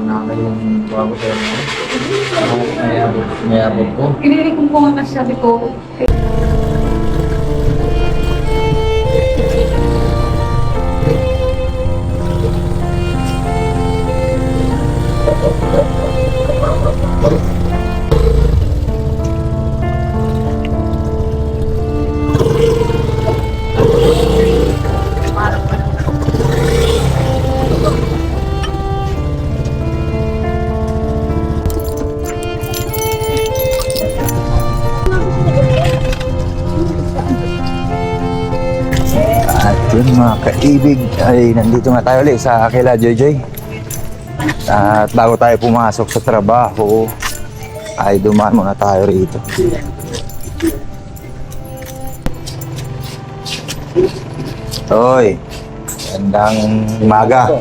na yung bago sa may abot ko. Kinilig ko nga kasi sabi ko, At yun mga kaibig, ay nandito nga tayo ulit sa Kila Joy. At bago tayo pumasok sa trabaho, ay dumaan muna tayo rito. Hoy, gandang umaga.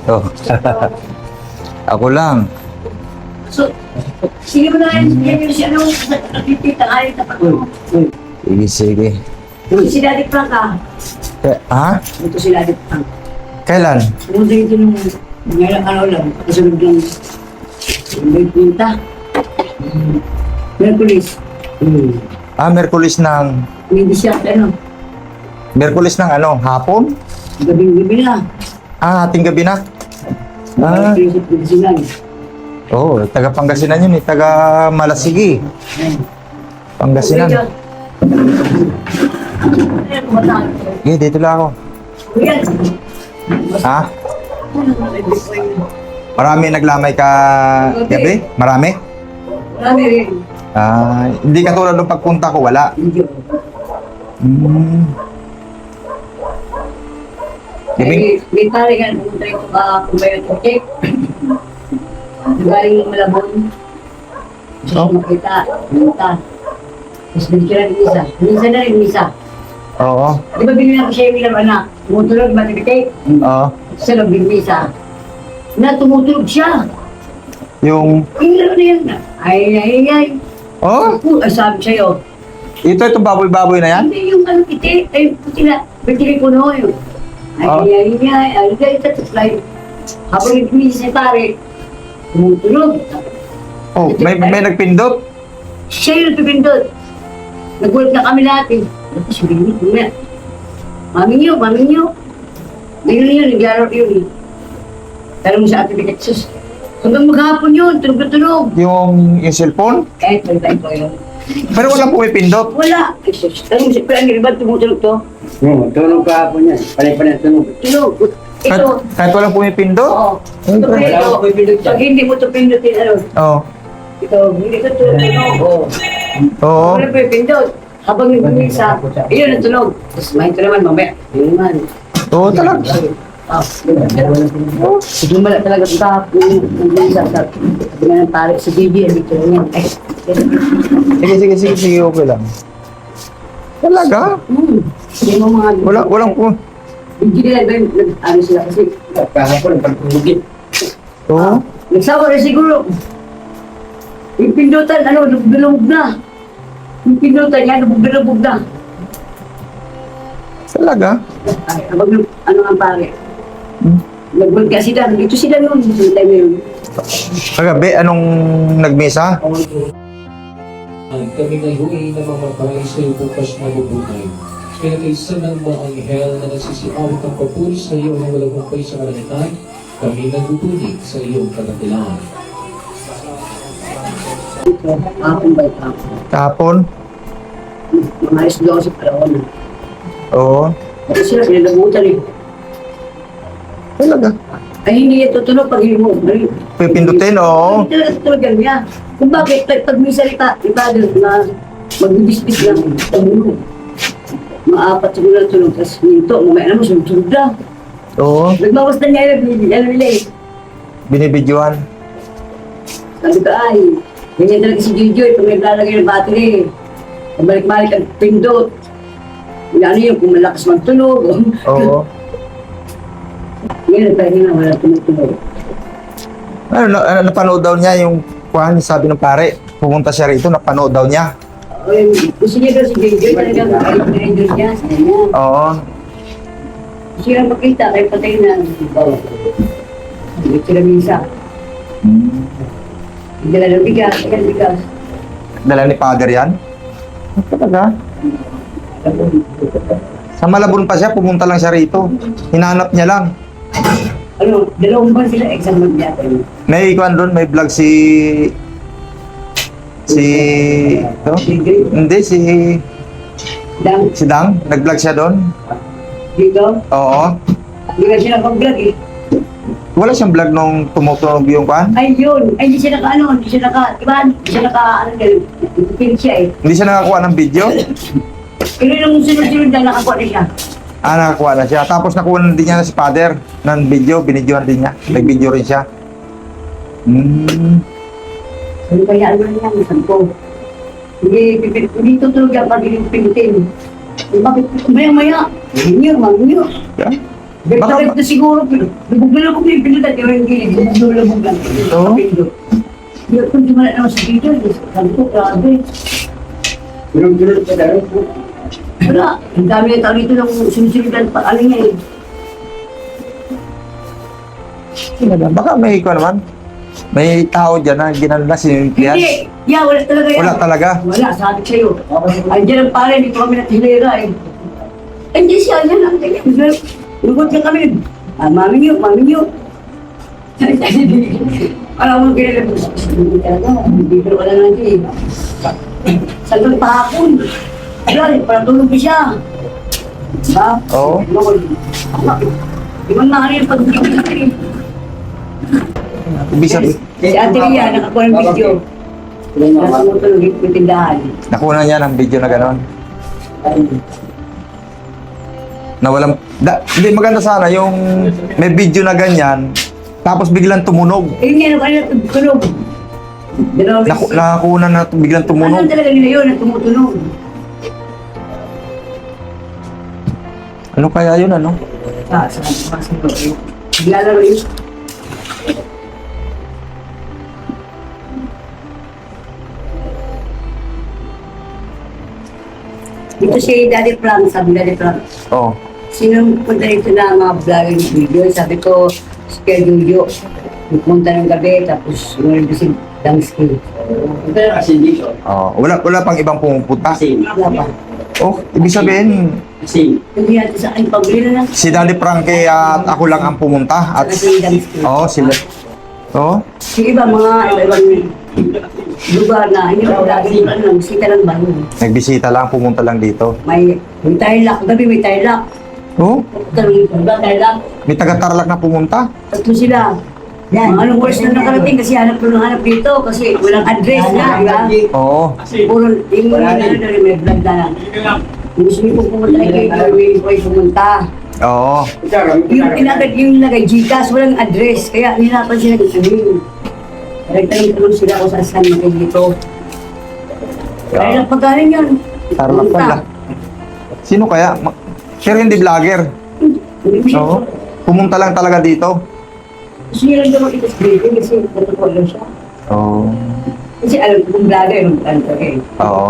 Oh. Ako lang. so, sige mo na yan yung si ano, nakipita ka rin tapat mo. Sige, sige. Ito si Daddy Frank ah. Ha? Ito si Daddy Frank. Kailan? Pumunta ito nung ngayon ano lang, kasunod lang may punta. Merkulis. Merkulis ng... Hindi siya, ano, Merkulis ng ano? Hapon? gabing-gabi na. Ating gabi na. Ah. Prinsip Pangasinan. Oh, taga Pangasinan yun eh. Taga Malasigi. Pangasinan. Ayan, kumataan. Okay, dito lang ako. Ayan. Ha? Marami naglamay ka gabi? Marami? Marami rin. Hindi katulad ng pagpunta ko, wala. Hindi. May pare nga, pumunta ito ka kumayon ng check. Galing ng Malabon. Gusto ko makita. Pumunta. Tapos binigyan ng isa. Minsan na rin isa. Oo. Di ba binigyan ko siya yung ilang anak? Tumutulog, matipitake. Oo. Sa loob ng isa. Na tumutulog siya. Yung... Ilan na yan. Ay. Oh? Ay, sabi sa'yo. Itong baboy-baboy na yan? Hindi yung ano kiti. Ay, puti na. Bitili ko no yun. Ay. Tapos like, habang nagpinisi si pare, tumutulog. Oh, may nagpindot? Siya yung nagpipindot. Nagulat na kami natin. Tapos binigit ko na. Mami niyo. Ngayon yun, naglaro yun. Tanong mo sa Ate Texas. Hanggang maghapon yun, tulog. Yung cellphone? Kahit nagtay ko yun. Pero walang pumipindot. Wala. Tanong mo sa Pilang, di ba tumutulog to? Tulog ka po niya. Panay-panay tulog. Tulog. Ito. Kahit walang pumipindot? Oo. Ito, Wala akong pipindot pag hindi mo ito pindutin, ano? Oo. Ito, hindi ito tulog. Oo. Oo. Wala pa yung pindot. Habang nagpumisa, yun ang tunog. Tapos mahinto naman, mamaya. Yun naman. Oo, talaga. Lumala talaga sa pumisa. Sabi nga ng pare, si Gigi, dito lang yan. Sige, okay lang. Talaga? Hindi mo mga... Walang po. Hindi nila ba ano sila kasi... Kahapon, pagtulogin. Oo. Nagsawa na siguro. Yung pindutan, ano, lubog na. Yung pindutan niya, lubog na. Talaga? Ay, abag, ano ang pare? Nagbag kasi sila, dito sila noon, dito tayo yun. Kagabi, anong nagmisa? Kami ngayon ay namamaparay sa iyo bukas na bubuhay. Kaya kaysa ng mga anghel na nagsisiawit ng papuri sa iyo na walang humpay sa kalangitan, kami nagpupunig sa iyong kadakilaan. Hapon ba ito? Kahapon? Mga alas 12 pa ako na. Oo. Kasi sila pinalabutan eh. Talaga? Ay hindi ito tunog pag hindi mo. Pipindutin, oo. Hindi talaga tutulogan niya. Kung bakit, pag may salita, doon na magbibisbis lang. Tunog. Maapat siguro lang tunog. Tapos minto, mamaya naman sunod na. Oo. Nagbawas na niya ano nila eh. Binibidyohan. Sabi ko ay, ganyan talaga si Jojo, pag naglalagay ng battery. Pabalik-balik ang pindot. Ano yun, kung malakas magtunog. Oo. Ngayon, tayo na wala tumutunog. Napanood daw niya yung kuhan, sabi ng pare. Pumunta siya rito, napanood daw niya. Gusto niya daw si Jojo, talagang ay niya sa kanya. Oo. Sila makita, kayo patay na. Hindi sila misa. Dala ng bigas, kaya bigas. Dala ni Father yan? Talaga? Sa Malabon pa siya, pumunta lang siya rito. Hinanap niya lang. Ano, dalawang buwan sila exam mag-yata. May ikuan doon, may vlog ito? Hindi, Dang, si Dang. Nag-vlog siya doon. dito. Oo. Hindi na sila pag-vlog eh. Wala siyang vlog nung tumutunog yung kuan. Ay, yun. Ay, hindi siya hindi siya diba? Hindi siya ano, pin siya eh. Hindi siya nakakuha ng video. Pero nung sunod-sunod na nakakuha na siya. Nakakuha na siya. Tapos nakuha na din niya na si Father ng video. Binidyoan din niya. Nag-video rin siya. Ano kaya ano niya, misan ko. Hindi tutulog yan pag pintin. Bakit? Maya-maya. Manyo. Yeah. Baka Baka- ito siguro, lubog-lubog yung pinutan, di ba yung gilid, lubog-lubog lang. Oo. Kapindot. Hindi kung di naman sa video, sabi ko, grabe. Sunod-sunod pa tayo. Wala, ang dami na tao dito ng sinusulitan pa, ano niya eh. Baka may ikuan naman. May tao dyan na ginano na sinimplihan. Hindi, wala talaga yan. Wala talaga. Wala, sabi ko sa'yo. Andiyan ang pare, dito kami natilera eh. Hindi siya, yan ang tingin. Lugot na kami. Mami niyo. Alam mo, kinalabos. Hindi ko na lang eh. Sagot pa hapon. Wala, parang tulog ko siya. Ha? Oo. Di ba nga rin pag-ibig? Ibig sabihin, Si Ate Ria, nakakuha ng video. Nasa mo tulog yung tindahan. nakuha na niya ng video na gano'n. Na walang, hindi maganda sana yung may video na ganyan, tapos biglang tumunog. Eh, hindi, ano kanila tulog. Nakakuha na biglang Ano tumunog. talaga nila yun, na tumutunog? Ano kaya yun, ano? Sa mga naglalaro yun. Dito si Daddy Frank, sabi Daddy Frank. Oo. Sino punta dito na mga vlogger ng video? Sabi ko, si Kuya Jojo. Pumunta ng gabi, tapos meron doon si Dangsky. Ito yung kasi dito. Wala pang ibang pumupunta. Kasi, Wala pa. Oh, ibig sabihin, kasi, Hindi natin sa akin, pabili na lang. si Daddy Frankie at ako lang ang pumunta. At, Kasi Dangsky. sila. Oo. Yung iba, mga iba-ibang lugar na, hindi ko lagi lang, sita lang ba yun? Nagbisita lang, pumunta lang dito. May Tarlac, gabi may Tarlac. Oo. Tarlac. May taga-Tarlac na pumunta. Tatlo sila. Yan. Anong oras na nakarating kasi hanap ko ng hanap dito kasi walang address na, di ba? Oo. Puro, yung may vlog na lang. Yung gusto niyo pong pumunta kay Darwin ko ay pumunta. Oo. Yung tinagad yung nilagay Gcash, walang address. Kaya nilatan sila ng sabihin. Nagtanong-tanong sila kung saan saan kayo dito. Kaya lang pagkarin yun. Tarlac pala. Sino kaya? Pero hindi vlogger. Oo. Pumunta lang talaga dito. Gusto niya lang daw makita sa video kasi natutuwa lang siya. Oo. Kasi alam ko kung vlogger yung ano to eh. Oo.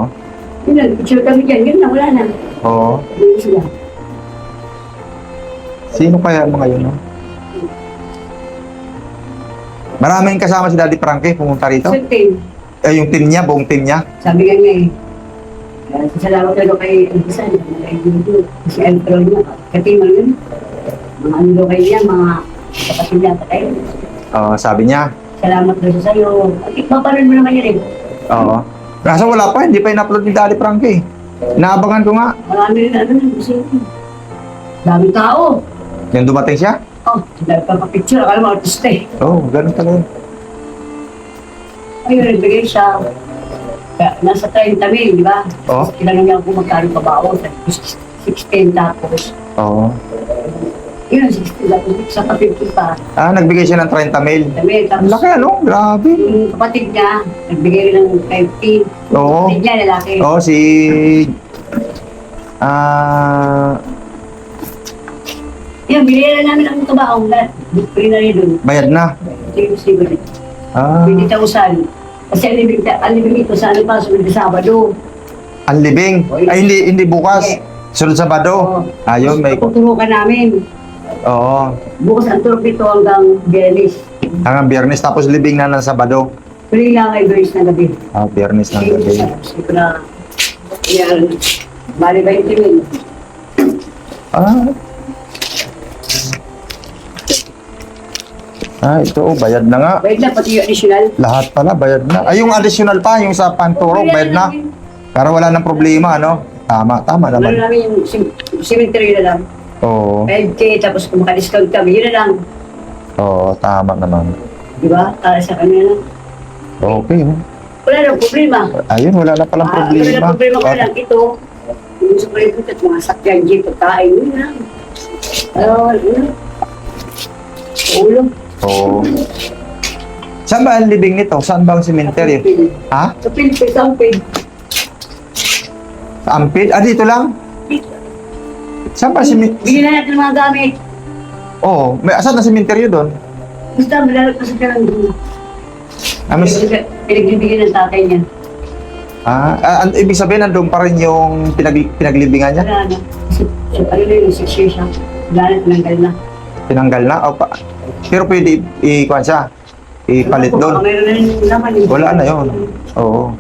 Yun lang, picture kami dyan, yun na, wala na. Oo. Yun sila. Sino kaya mga yun, no? Maraming kasama si Daddy Frankie pumunta rito. Certain. Yung team niya, buong team niya. Sabi nga niya eh. Salamat talaga kay Antisan, kay Dudu, kasi Alfro niya, katimang yun. Mga ano daw kayo yan, mga kapatid niya, patay. Sabi niya. Salamat daw siya sa'yo. At ipapanood mo naman yan eh. Oo. Kaso wala pa, hindi pa in-upload ni Daddy Frankie. Inaabangan ko nga. Marami rin ano, kasi daming tao. Yung dumating siya? Oh, dahil pa pa-picture, akala mo artista eh. Oo, ganun talaga. Ayun, nagbigay siya. Kaya, nasa 30 mil, di ba? Oo. Kailangan niya kung magkano pa ba ako. 16 tapos. Oo. Yun, 16 tapos sa pa-50 pa. Nagbigay siya ng 30 mil. Dami, tapos Laki ano? Grabe. yung kapatid niya, nagbigay rin ng 50. Oo. Kapatid niya, lalaki. Oo, si... Yan, binili na namin ang kabaong na. Bili na rin doon. bayad na. Siguro. 20,000. Kasi alibig ito sa ano pa, sunod na Sabado. Ang libing. Ay, hindi bukas. Sunod Sabado. Oo. Ayun, may... Tuturukan namin. Oo. Bukas ang turok nito hanggang Biyernes. Hanggang Biyernes, tapos libing na ng Sabado. Free lang ay Biyernes na gabi. Biyernes ng gabi. Hindi ko na, yan, bali 20 mil. Ito, bayad na nga. Bayad na, pati yung additional. Lahat pala, bayad na. Ay, yung additional pa, yung sa Panturok, bayad na. Para wala nang problema, ano? Tama Ano naman. namin yung cemetery na lang. Oo, 5K, tapos kung maka-discount kami, yun na lang. oo, tama naman. Di ba? Para sa kanila. Okay, no? Wala nang problema. Ayun, wala na palang Wala problema. nang problema ko lang. Ito, yung sa problema at mga sakyan, jeep, pagkain, yun lang. Ulo. Oo. Saan ba ang libing nito? Saan ba ang cemetery? Ha? Sa Philippines, sa Philippines. Sa Ampid? Dito lang? Saan ba cemetery? Bigyan na natin ng mga gamit. Oo, saan ang cemetery doon? Basta malalap pa sa kalang doon. Pinagbibigyan ng tatay niya. Ibig sabihin, nandun pa rin yung pinaglibingan niya? Wala na. Kasi ano na yung 6 years siya. Wala na, tinanggal na. Tinanggal na? Pero pwede ikuan siya? Ipalit doon? Mayroon na rin naman. Wala na yun. Oo.